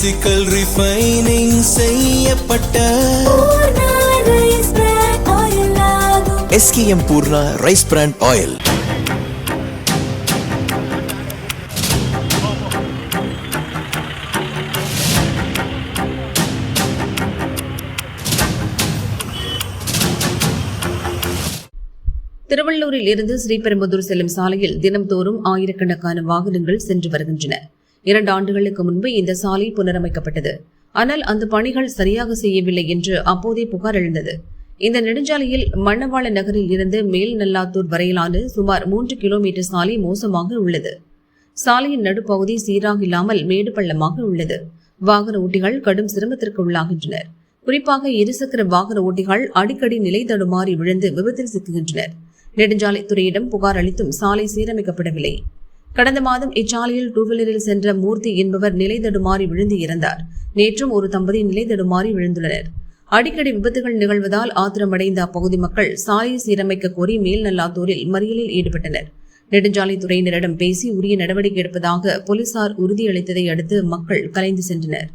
Physical refining செய்யப்பட்ட SKM Poorna rice bran oil. திருவள்ளூரில் இருந்து ஸ்ரீபெரும்புதூர் செல்லும் சாலையில் தினம்தோறும் ஆயிரக்கணக்கான வாகனங்கள் சென்று வருகின்றன. 2 ஆண்டுகளுக்கு முன்பு இந்த சாலை புனரமைக்கப்பட்டது. ஆனால் அந்த பணிகள் சரியாக செய்யவில்லை என்று அப்போதே புகார் எழுந்தது. இந்த நெடுஞ்சாலையில் மண்ணவாள நகரில் இருந்து மேல் நல்லாத்தூர் வரையிலான சுமார் 3 கிலோமீட்டர் சாலை மோசமாக உள்ளது. சாலையின் நடுப்பகுதி சீராக இல்லாமல் மேடு பள்ளமாக உள்ளது. வாகன ஓட்டிகள் கடும் சிரமத்திற்கு உள்ளாகின்றனர். குறிப்பாக இருசக்கர வாகன ஓட்டிகள் அடிக்கடி நிலை தடுமாறி விழுந்து விபத்தில் சிக்குகின்றனர். நெடுஞ்சாலைத்துறையிடம் புகார் அளித்தும் சாலை சீரமைக்கப்படவில்லை. கடந்த மாதம் இச்சாலையில் 2வீலரில் சென்ற மூர்த்தி என்பவர் நிலை தடுமாறி விழுந்து இறந்தார். நேற்றும் ஒரு தம்பதி நிலை தடுமாறி விழுந்துள்ளனர். அடிக்கடி விபத்துகள் நிகழ்வதால் ஆத்திரமடைந்த அப்பகுதி மக்கள் சாலையை சீரமைக்க கோரி மேல் நல்லாத்தூரில் மறியலில் ஈடுபட்டனர். நெடுஞ்சாலைத்துறையினரிடம் பேசி உரிய நடவடிக்கை எடுப்பதாக போலீசார் உறுதியளித்ததை அடுத்து மக்கள் கலைந்து சென்றனர்.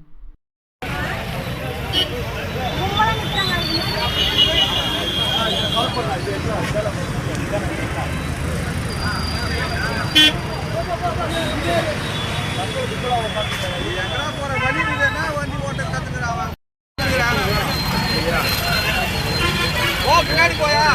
பின்னாடி போயா.